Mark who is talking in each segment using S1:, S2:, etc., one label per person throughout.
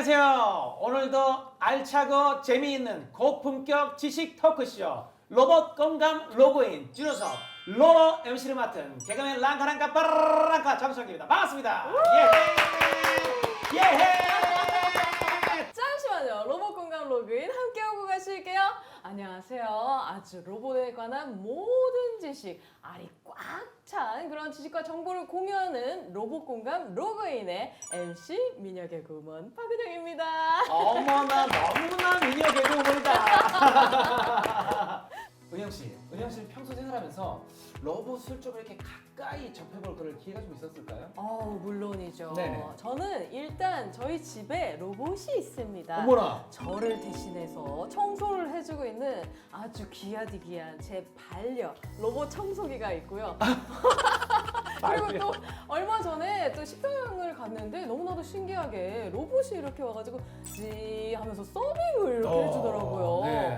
S1: 안녕하세요. 오늘도 알차고 재미있는 고품격 지식 토크쇼 로봇 공감 로그인 줄여서 로로 MC를 맡은 개그맨 랑카랑카 빠라랑카 정석입니다. 반갑습니다. 예헤 예헤.
S2: 잠시만요. 로봇 공감 로그인 함께 하고 가실게요. 안녕하세요. 아주 로봇에 관한 모든 지식, 알이 꽉 찬 그런 지식과 정보를 공유하는 로봇 공감 로그인의 MC 미녀 개그우먼 박은영입니다.
S1: 어머나 너무나 미녀 개그우먼이다. 은영 씨 평소 생활하면서 로봇을 좀 이렇게 가까이 접해볼 그럴 기회가 좀 있었을까요?
S2: 물론이죠.
S1: 네네.
S2: 저는 일단 저희 집에 로봇이 있습니다.
S1: 어머나.
S2: 저를 대신해서 청소를 해주고 있는 아주 귀하디귀한 제 반려 로봇 청소기가 있고요. 그리고 또 얼마 전에 또 식당을 갔는데 너무나도 신기하게 로봇이 이렇게 와가지고 지 하면서 서빙을 이렇게 해주더라고요.
S1: 네.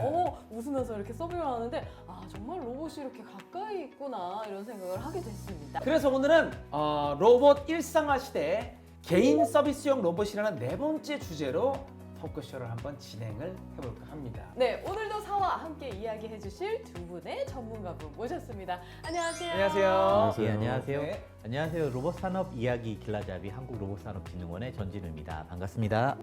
S2: 웃으면서 이렇게 서빙을 하는데 정말 로봇이 이렇게 가까이 있구나 이런 생각을 하게 됐습니다.
S1: 그래서 오늘은 로봇 일상화 시대 개인 서비스용 로봇이라는 네 번째 주제로 토크쇼를 한번 진행을 해볼까 합니다.
S2: 네, 오늘도 사와 함께 이야기해 주실 두 분의 전문가분 모셨습니다. 안녕하세요.
S1: 안녕하세요.
S3: 예, 안녕하세요.
S1: 네.
S3: 안녕하세요. 로봇 산업 이야기 길라잡이 한국로봇산업진흥원의 전진우입니다. 반갑습니다.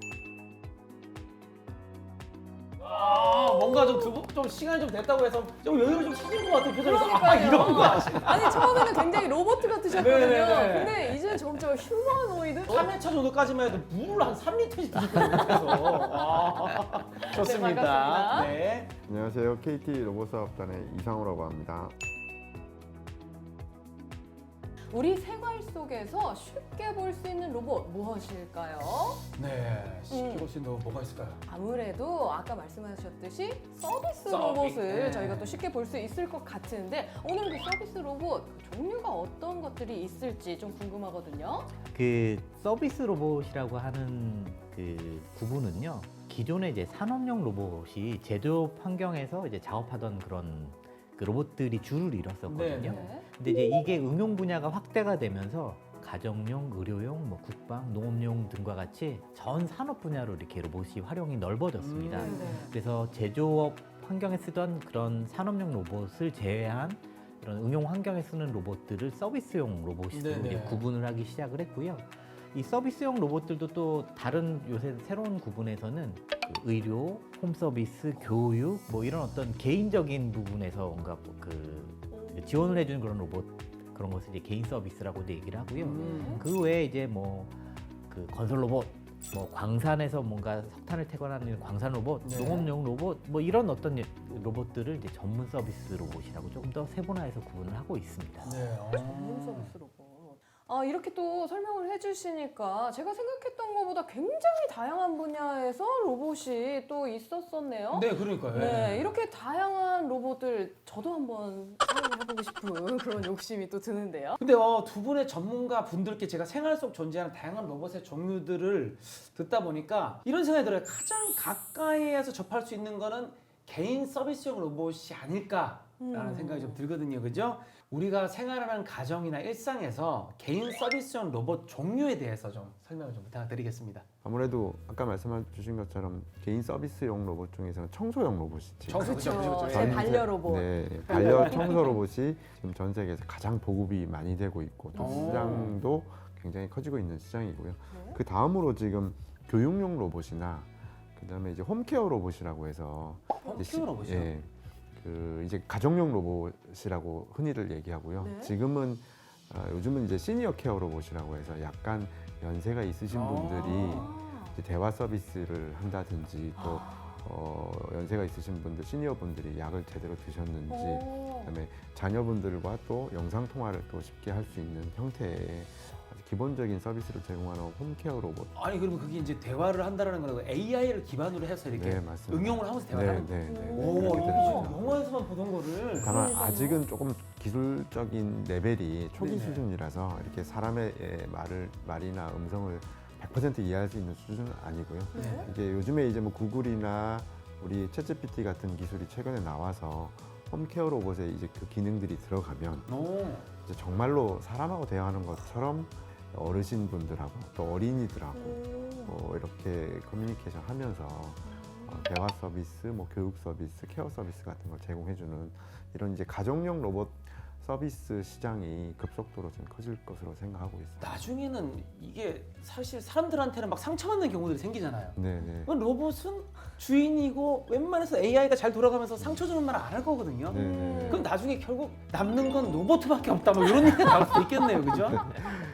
S1: 뭔가 좀 시간이 좀 됐다고 해서 좀 여유를 좀 찾은 것 같은 표정에서
S2: 그러니까요.
S1: 이런 거야.
S2: 아니 처음에는 굉장히 로봇 같으셨거든요.
S1: 네네네.
S2: 근데 이제 점점 휴머노이드.
S1: 3회차 정도까지만 해도 물을 한 3리터씩 드셨어요. 좋습니다.
S2: 반갑습니다.
S1: 네.
S4: 안녕하세요. KT 로봇사업단의 이상우라고 합니다.
S2: 우리 생활 속에서 쉽게 볼 수 있는 로봇 무엇일까요?
S1: 네. 쉽게 볼 수 있는 거 뭐가 있을까요?
S2: 아무래도 아까 말씀하셨듯이 서비스
S1: 서빙.
S2: 로봇을
S1: 네.
S2: 저희가 또 쉽게 볼 수 있을 것 같은데 오늘도 서비스 로봇 종류가 어떤 것들이 있을지 좀 궁금하거든요.
S3: 그 서비스 로봇이라고 하는 그 구분은요. 기존의 이제 산업용 로봇이 제조업 환경에서 이제 작업하던 그런 그 로봇들이 줄을 이뤘었거든요.
S1: 네.
S3: 근데 이제 이게 응용 분야가 확대가 되면서 가정용, 의료용, 뭐 국방, 농업용 등과 같이 전 산업 분야로 이렇게 로봇이 활용이 넓어졌습니다. 그래서 제조업 환경에 쓰던 그런 산업용 로봇을 제외한 이런 응용 환경에 쓰는 로봇들을 서비스용 로봇으로
S1: 네네.
S3: 이제 구분을 하기 시작을 했고요. 이 서비스용 로봇들도 또 다른 요새 새로운 구분에서는 그 의료, 홈 서비스, 교육 뭐 이런 어떤 개인적인 부분에서 뭔가 그 지원을 해주는 그런 로봇 그런 것을 이제 개인 서비스라고도 얘기를 하고요. 그 외에 이제 뭐 그 건설 로봇, 뭐 광산에서 뭔가 석탄을 태관하는 광산 로봇,
S1: 네.
S3: 농업용 로봇, 뭐 이런 어떤 로봇들을 이제 전문 서비스 로봇이라고 조금 더 세분화해서 구분을 하고 있습니다.
S1: 네.
S2: 전문 서비스 로봇. 이렇게 또 설명을 해주시니까 제가 생각했던 것보다 굉장히 다양한 분야에서 로봇이 또 있었었네요.
S1: 네, 그러니까요.
S2: 네, 이렇게 다양한 로봇들 저도 한번 사용해보고 싶은 그런 욕심이 또 드는데요.
S1: 근데 두 분의 전문가 분들께 제가 생활 속 존재하는 다양한 로봇의 종류들을 듣다 보니까 이런 생각이 들어요. 가장 가까이에서 접할 수 있는 거는 개인 서비스용 로봇이 아닐까라는 생각이 좀 들거든요. 그죠? 우리가 생활하는 가정이나 일상에서 개인 서비스용 로봇 종류에 대해서 좀 설명을 좀 부탁드리겠습니다.
S4: 아무래도 아까 말씀 주신 것처럼 개인 서비스용 로봇 중에서는 청소용 로봇이 지금
S2: 그렇죠. 제
S4: 전
S2: 반려 로봇.
S4: 네, 반려 청소 로봇이 지금 전 세계에서 가장 보급이 많이 되고 있고 또
S1: 오.
S4: 시장도 굉장히 커지고 있는 시장이고요.
S2: 네.
S4: 그 다음으로 지금 교육용 로봇이나 그다음에 이제 홈케어 로봇이라고 해서
S1: 홈케어 로봇이요?
S4: 예, 그 이제 가정용 로봇이라고 흔히들 얘기하고요.
S2: 네.
S4: 지금은 요즘은 이제 시니어 케어 로봇이라고 해서 약간 연세가 있으신 분들이 이제 대화 서비스를 한다든지 또 연세가 있으신 분들, 시니어 분들이 약을 제대로 드셨는지, 그다음에 자녀분들과 또 영상 통화를 또 쉽게 할 수 있는 형태의 아주 기본적인 서비스를 제공하는 홈케어 로봇.
S1: 아니 그러면 그게 이제 대화를 한다는 거는 AI를 기반으로 해서 이렇게
S4: 네, 맞습니다.
S1: 응용을 하면서 대화를 하는 거예요.
S4: 네.
S1: 오,
S4: 그렇게
S1: 이게
S4: 되죠.
S1: 지금 영화에서만 보던 거를
S4: 다만
S2: 그러니까요.
S4: 아직은 조금 기술적인 레벨이 초기
S1: 네네.
S4: 수준이라서 이렇게 사람의 말이나 음성을 100% 이해할 수 있는 수준은 아니고요.
S1: 네.
S4: 이게 요즘에 이제 뭐 구글이나 우리 챗GPT 같은 기술이 최근에 나와서 홈케어 로봇에 이제 그 기능들이 들어가면
S1: 오.
S4: 이제 정말로 사람하고 대화하는 것처럼 어르신분들하고 또 어린이들하고 이렇게 커뮤니케이션 하면서 대화 서비스, 뭐 교육 서비스, 케어 서비스 같은 걸 제공해주는 이런 이제 가정용 로봇 서비스 시장이 급속도로 좀 커질 것으로 생각하고 있습니다.
S1: 나중에는 이게 사실 사람들한테는 막 상처받는 경우들이 생기잖아요.
S4: 네네.
S1: 그건 로봇은 주인이고 웬만해서 AI가 잘 돌아가면서 상처 주는 말 안 할 거거든요.
S4: 네네.
S1: 그럼 나중에 결국 남는 건 로봇밖에 없다 뭐 이런 얘기가 나올 수도 있겠네요, 그죠?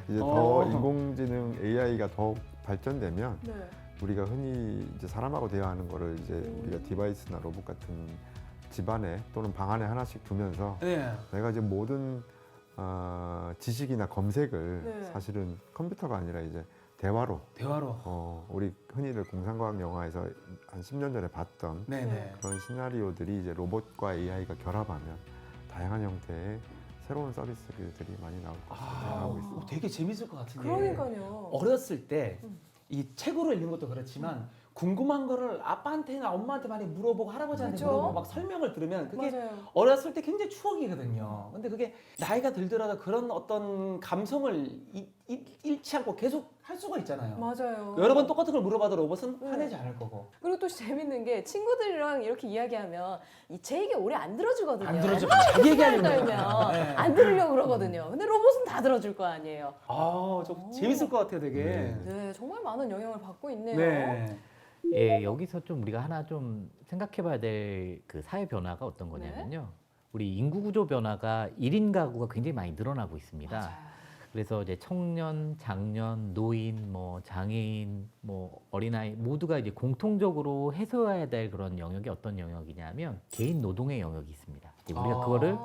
S4: 이제 더
S1: 어.
S4: 인공지능 AI가 더 발전되면
S2: 네.
S4: 우리가 흔히 이제 사람하고 대화하는 거를 이제 우리가 디바이스나 로봇 같은 집안에 또는 방 안에 하나씩 두면서
S1: 네.
S4: 내가 이제 모든 지식이나 검색을
S2: 네.
S4: 사실은 컴퓨터가 아니라 이제 대화로
S1: 대화로.
S4: 우리 흔히들 공상과학 영화에서 한 10년 전에 봤던
S1: 네네.
S4: 그런 시나리오들이 이제 로봇과 AI가 결합하면 다양한 형태의 새로운 서비스들이 많이 나올 것으로 생각하고 있습니다.
S1: 되게 재밌을 것 같은 게
S2: 그러니까요.
S1: 어렸을 때
S2: 음.
S1: 이 책으로 읽는 것도 그렇지만 궁금한 거를 아빠한테나 엄마한테 많이 물어보고 할아버지한테
S2: 그죠?
S1: 물어보고 막 설명을 들으면 그게
S2: 맞아요.
S1: 어렸을 때 굉장히 추억이거든요. 근데 그게 나이가 들더라도 그런 어떤 감성을 잃지 않고 계속 할 수가 있잖아요.
S2: 맞아요.
S1: 여러 번 똑같은 걸 물어봐도 로봇은
S2: 네.
S1: 화내지 않을 거고.
S2: 그리고 또 재밌는 게 친구들이랑 이렇게 이야기하면 제 얘기 오래 안 들어주거든요.
S1: 안 들어줘. 자기 얘기하는 거예요.
S2: 떨면
S1: 네.
S2: 안 들으려고 그러거든요. 근데 로봇은 다 들어줄 거 아니에요.
S1: 좀 재밌을 것 같아요, 되게.
S4: 네.
S2: 네, 정말 많은 영향을 받고 있네요.
S1: 네.
S3: 예, 여기서 좀 우리가 하나 좀 생각해봐야 될 그 사회 변화가 어떤 거냐면요. 우리 인구 구조 변화가 1인 가구가 굉장히 많이 늘어나고 있습니다.
S2: 맞아요.
S3: 그래서 이제 청년, 장년, 노인, 뭐 장애인, 뭐 어린아이 모두가 이제 공통적으로 해소해야 될 그런 영역이 어떤 영역이냐면 개인 노동의 영역이 있습니다. 이제 우리가
S1: 아.
S3: 그거를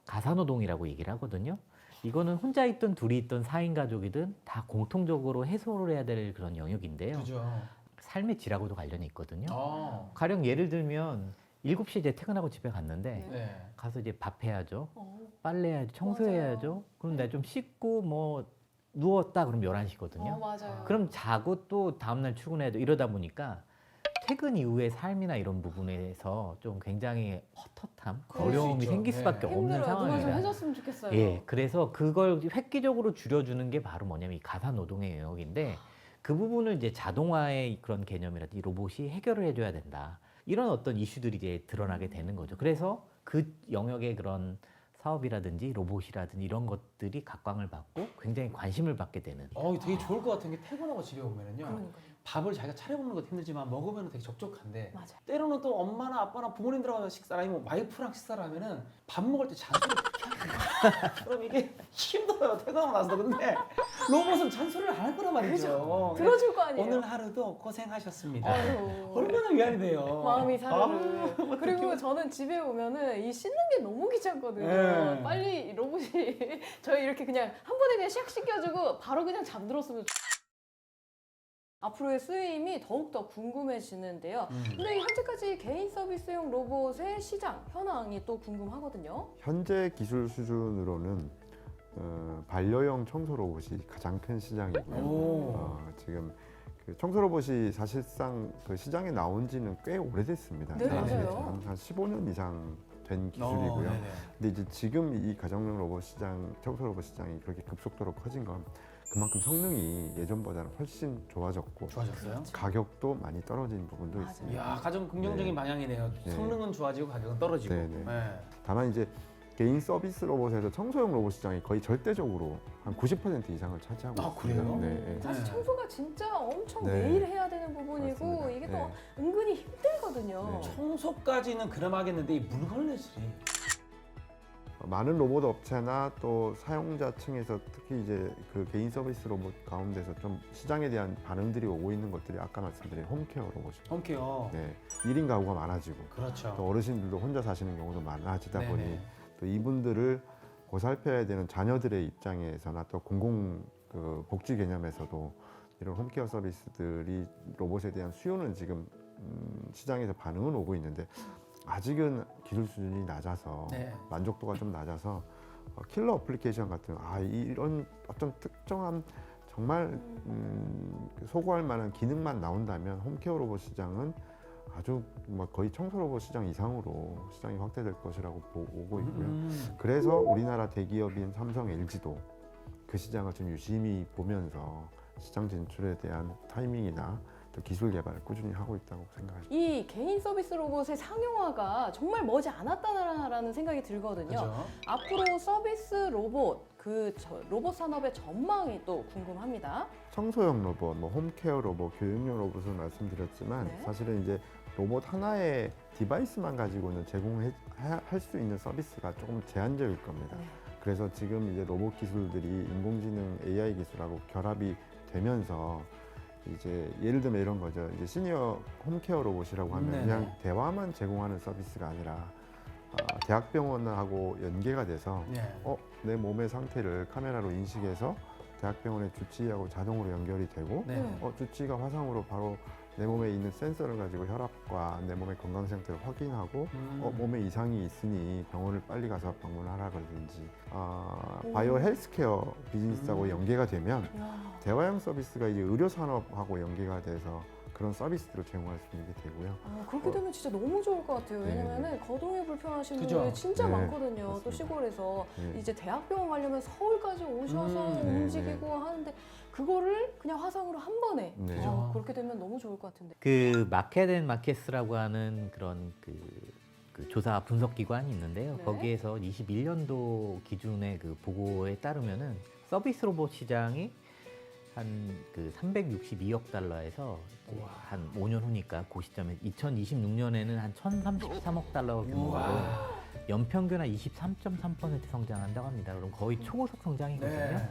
S3: 가사노동이라고 얘기를 하거든요. 이거는 혼자 있든 둘이 있든 4인 가족이든 다 공통적으로 해소를 해야 될 그런 영역인데요.
S1: 그죠.
S3: 삶의 질하고도 관련이 있거든요.
S1: 아.
S3: 가령 예를 들면 7시에 이제 퇴근하고 집에 갔는데
S1: 네.
S3: 가서 이제 밥 해야죠.
S2: 어,
S3: 빨래해야죠. 청소해야죠. 그럼 내가 좀 씻고 뭐 누웠다 그럼 11시거든요.
S2: 맞아요.
S3: 그럼 자고 또 다음날 출근해야 돼. 이러다 보니까 퇴근 이후의 삶이나 이런 부분에서 좀 굉장히 헛헛함,
S1: 그럴 수
S3: 어려움이
S1: 있죠.
S3: 생길
S1: 네.
S3: 수밖에 없는
S2: 힘들어요. 누가 좀
S3: 상황입니다.
S2: 해줬으면 좋겠어요.
S3: 예, 그래서 그걸 획기적으로 줄여주는 게 바로 뭐냐면 이 가사 노동의 영역인데 그 부분을 이제 자동화의 그런 개념이라든지 로봇이 해결을 해줘야 된다. 이런 어떤 이슈들이 이제 드러나게 되는 거죠. 그래서 그 영역의 그런 사업이라든지 로봇이라든지 이런 것들이 각광을 받고 굉장히 관심을 받게 되는.
S1: 되게 좋을 것 같은 게 퇴근하고 집에 오면은요.
S2: 그러니까요.
S1: 밥을 자기가 차려 먹는 것도 힘들지만 먹으면 되게 적적한데
S2: 맞아요.
S1: 때로는 또 엄마나 아빠나 부모님들하고 식사를 아니면 와이프랑 식사를 하면은 밥 먹을 때 잔소리를 그렇게 하는 거야. 그럼 이게 힘들어요. 퇴근하고 나서도. 근데 로봇은 잔소리를 안 할 거란 말이죠.
S2: 들어줄 거 아니에요.
S1: 오늘 하루도 고생하셨습니다.
S2: 아유.
S1: 얼마나 위안이 돼요.
S2: 마음이 사르르.
S1: 아,
S2: 그리고 저는 집에 오면은 이 씻는 게 너무 귀찮거든요.
S1: 네.
S2: 빨리 로봇이 저희 이렇게 그냥 한 번에 그냥 샥 씻겨주고 바로 그냥 잠들었으면 앞으로의 쓰임이 더욱더 궁금해지는데요. 근데 이 현재까지 개인 서비스용 로봇의 시장 현황이 또 궁금하거든요.
S4: 현재 기술 수준으로는 반려용 청소 로봇이 가장 큰 시장이고요.
S1: 오.
S4: 지금 그 청소 로봇이 사실상 그 시장에 나온 지는 꽤 오래됐습니다.
S2: 네,
S1: 맞아요.
S4: 한 15년 이상 된
S1: 어,
S4: 기술이고요.
S1: 네네.
S4: 근데 이제 지금 이 가정용 로봇 시장, 청소 로봇 시장이 그렇게 급속도로 커진 건 그만큼 성능이 예전보다는 훨씬 좋아졌고
S1: 좋아졌어요?
S4: 가격도 많이 떨어진 부분도
S2: 맞아요.
S4: 있습니다.
S1: 이야, 가장 긍정적인
S4: 네.
S1: 방향이네요.
S4: 네.
S1: 성능은 좋아지고 가격은 떨어지고.
S4: 네네.
S1: 네.
S4: 다만 이제 개인 서비스 로봇에서 청소용 로봇 시장이 거의 절대적으로 한 90% 이상을 차지하고
S1: 아,
S4: 있습니다.
S1: 그래요?
S4: 네.
S2: 사실
S1: 네.
S2: 청소가 진짜 엄청
S4: 네.
S2: 매일 해야 되는 부분이고
S4: 맞습니다.
S2: 이게 또
S4: 네.
S2: 은근히 힘들거든요.
S4: 네.
S1: 청소까지는 그나마겠는데 이 물걸레질이
S4: 많은 로봇 업체나 또 사용자층에서 특히 이제 그 개인 서비스 로봇 가운데서 좀 시장에 대한 반응들이 오고 있는 것들이 아까 말씀드린 홈케어 로봇입니다.
S1: 홈케어.
S4: 네. 1인 가구가 많아지고
S1: 그렇죠.
S4: 또 어르신들도 혼자 사시는 경우도 많아지다
S1: 네네.
S4: 보니 또 이분들을 보살펴야 되는 자녀들의 입장에서나 또 공공 그 복지 개념에서도 이런 홈케어 서비스들이 로봇에 대한 수요는 지금 시장에서 반응은 오고 있는데 아직은 기술 수준이 낮아서
S1: 네.
S4: 만족도가 좀 낮아서 킬러 어플리케이션 같은 이런 어떤 특정한 정말 소구할 만한 기능만 나온다면 홈케어 로봇 시장은 아주 뭐 거의 청소 로봇 시장 이상으로 시장이 확대될 것이라고 보고 있고요. 그래서 우리나라 대기업인 삼성, LG도 그 시장을 좀 유심히 보면서 시장 진출에 대한 타이밍이나 또 기술 개발을 꾸준히 하고 있다고 생각합니다.
S2: 이 개인 서비스 로봇의 상용화가 정말 머지 않았다라는 생각이 들거든요.
S1: 그죠?
S2: 앞으로 서비스 로봇, 로봇 산업의 전망이 또 궁금합니다.
S4: 청소용 로봇, 뭐 홈케어 로봇, 교육용 로봇을 말씀드렸지만
S2: 네.
S4: 사실은 이제 로봇 하나의 디바이스만 가지고는 제공할 수 있는 서비스가 조금 제한적일 겁니다.
S2: 네.
S4: 그래서 지금 이제 로봇 기술들이 인공지능 AI 기술하고 결합이 되면서 이제 예를 들면 이런 거죠. 이제 시니어 홈케어 로봇이라고 하면
S1: 네네.
S4: 그냥 대화만 제공하는 서비스가 아니라 대학병원하고 연계가 돼서
S1: 네.
S4: 내 몸의 상태를 카메라로 인식해서 대학병원의 주치의하고 자동으로 연결이 되고
S1: 네.
S4: 주치의가 화상으로 바로 내 몸에 있는 센서를 가지고 혈압과 내 몸의 건강 상태를 확인하고 몸에 이상이 있으니 병원을 빨리 가서 방문하라 그러든지 바이오 헬스케어 비즈니스하고 연계가 되면
S2: 와.
S4: 대화형 서비스가 이제 의료 산업하고 연계가 돼서 그런 서비스들을 제공할 수 있게 되고요.
S2: 그렇게 되면 진짜 너무 좋을 것 같아요.
S4: 네.
S2: 왜냐면은 거동이 불편하신
S1: 그죠?
S2: 분들이 진짜
S4: 네,
S2: 많거든요. 또
S4: 맞습니다.
S2: 시골에서
S4: 네.
S2: 이제 대학병원 가려면 서울까지 오셔서
S1: 네,
S2: 움직이고 하는데 그거를 그냥 화상으로 한 번에
S4: 네.
S1: 그죠.
S2: 그렇게 되면 너무 좋을 것 같은데.
S3: 그 마켓앤마켓스라고 하는 그런 그 조사 분석 기관이 있는데요.
S2: 네.
S3: 거기에서 21년도 기준의 그 보고에 따르면은 서비스 로봇 시장이 한 그 362억 달러에서 이제
S1: 우와.
S3: 한 5년 후니까 그 시점에 2026년에는 한 1,033억 달러 규모로
S1: 우와.
S3: 연평균 한 23.3% 성장한다고 합니다. 그럼 거의 초고속 성장이거든요.
S1: 네.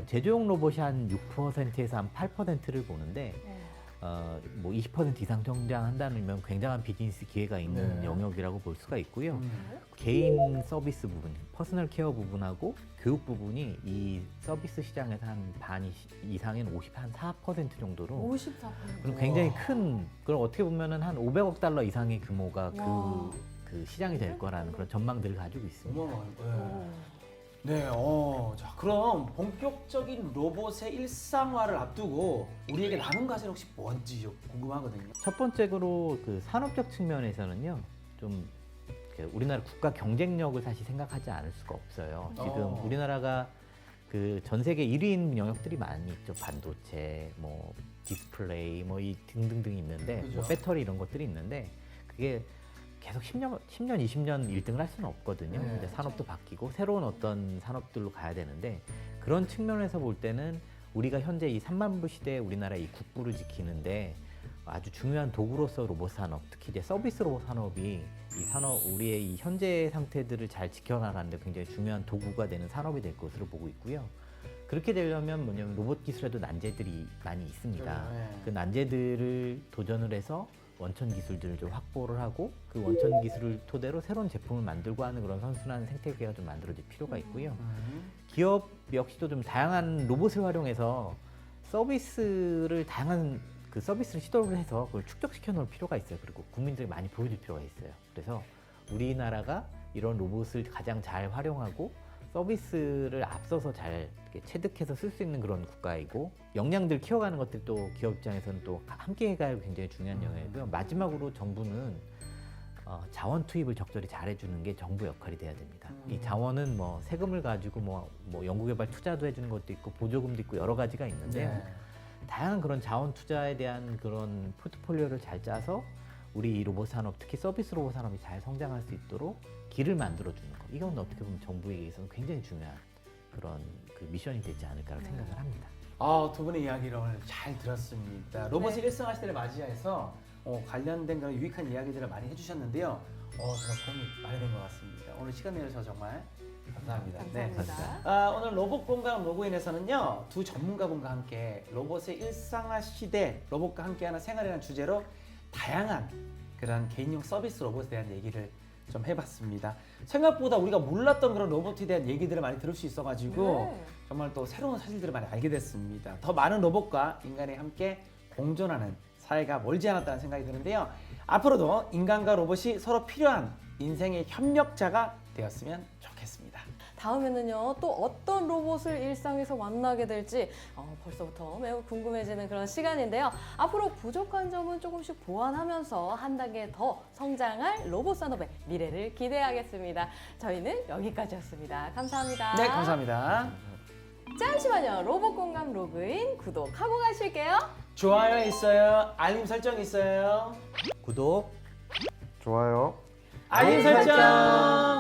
S3: 제조용 로봇이 한 6%에서 한 8%를 보는데 뭐 20% 이상 성장한다면 굉장한 비즈니스 기회가 있는
S1: 네.
S3: 영역이라고 볼 수가 있고요.
S1: 음.
S3: 개인 서비스 부분, 퍼스널 케어 부분하고 교육 부분이 이 서비스 시장에서 한 반 이상인 54% 정도로
S2: 54%.
S3: 그럼 굉장히 큰, 그럼 어떻게 보면은 한 500억 달러 이상의 규모가
S2: 와.
S3: 그 시장이 될 거라는 그런 전망들을 가지고 있습니다.
S1: 어마어마해요. 네. 자, 그럼 본격적인 로봇의 일상화를 앞두고 우리에게 남은 과제는 혹시 뭔지 좀 궁금하거든요.
S3: 첫 번째로 그 산업적 측면에서는요, 좀 우리나라 국가 경쟁력을 사실 생각하지 않을 수가 없어요. 지금 우리나라가 그 전 세계 1위인 영역들이 많이 있죠. 반도체, 뭐 디스플레이, 뭐 이 등등등 있는데,
S1: 그죠.
S3: 뭐 배터리 이런 것들이 있는데 그게 계속 10년, 20년 1등을 할 수는 없거든요.
S1: 네.
S3: 근데 산업도 바뀌고 새로운 어떤 산업들로 가야 되는데 그런 측면에서 볼 때는 우리가 현재 이 3만 부 시대에 우리나라의 이 국부를 지키는데 아주 중요한 도구로서 로봇 산업, 특히 이제 서비스 로봇 산업이 이 산업 우리의 이 현재 상태들을 잘 지켜나가는데 굉장히 중요한 도구가 되는 산업이 될 것으로 보고 있고요. 그렇게 되려면 뭐냐면 로봇 기술에도 난제들이 많이 있습니다.
S1: 네.
S3: 그 난제들을 도전을 해서 원천 기술들을 좀 확보를 하고 그 원천 기술을 토대로 새로운 제품을 만들고 하는 그런 선순환 생태계가 좀 만들어질 필요가 있고요. 기업 역시도 좀 다양한 로봇을 활용해서 서비스를 다양한 그 서비스를 시도를 해서 그걸 축적시켜 놓을 필요가 있어요. 그리고 국민들이 많이 보여줄 필요가 있어요. 그래서 우리나라가 이런 로봇을 가장 잘 활용하고 서비스를 앞서서 잘 이렇게 체득해서 쓸 수 있는 그런 국가이고 역량들 키워가는 것들이 또 기업 입장에서는 또 함께 해가야 굉장히 중요한 영역이고요. 마지막으로 정부는 자원 투입을 적절히 잘해주는 게 정부 역할이 돼야 됩니다. 이 자원은 뭐 세금을 가지고 뭐 연구개발 투자도 해주는 것도 있고 보조금도 있고 여러 가지가 있는데요.
S1: 네.
S3: 다양한 그런 자원 투자에 대한 그런 포트폴리오를 잘 짜서 우리 이 로봇 산업, 특히 서비스 로봇 산업이 잘 성장할 수 있도록 길을 만들어주는 것. 이건 어떻게 보면 정부에게서는 굉장히 중요한 그런 그 미션이 되지 않을까 생각을 합니다.
S1: 두 분의 이야기를 오늘 잘 들었습니다. 로봇의
S2: 네.
S1: 일상화 시대를 맞이해서 관련된 그런 유익한 이야기들을 많이 해주셨는데요. 정말 도움이 많이 된 것 같습니다. 오늘 시간 내주셔서 정말 감사합니다.
S2: 감사합니다.
S1: 오늘 로봇 공감 로그인에서는요, 두 전문가분과 함께 로봇의 일상화 시대, 로봇과 함께하는 생활이라는 주제로 다양한 그런 개인용 서비스 로봇에 대한 얘기를 좀 해봤습니다. 생각보다 우리가 몰랐던 그런 로봇에 대한 얘기들을 많이 들을 수 있어가지고
S2: 네.
S1: 정말 또 새로운 사실들을 많이 알게 됐습니다. 더 많은 로봇과 인간이 함께 공존하는 사회가 멀지 않았다는 생각이 드는데요. 앞으로도 인간과 로봇이 서로 필요한 인생의 협력자가 되었으면 좋겠습니다.
S2: 다음에는요 또 어떤 로봇을 일상에서 만나게 될지 벌써부터 매우 궁금해지는 그런 시간인데요. 앞으로 부족한 점은 조금씩 보완하면서 한 단계 더 성장할 로봇 산업의 미래를 기대하겠습니다. 저희는 여기까지였습니다. 감사합니다.
S1: 네, 감사합니다.
S2: 잠시만요. 로봇 공감 로그인 구독하고 가실게요.
S1: 좋아요 있어요. 알림 설정 있어요.
S3: 구독
S4: 좋아요.
S1: 알림 설정.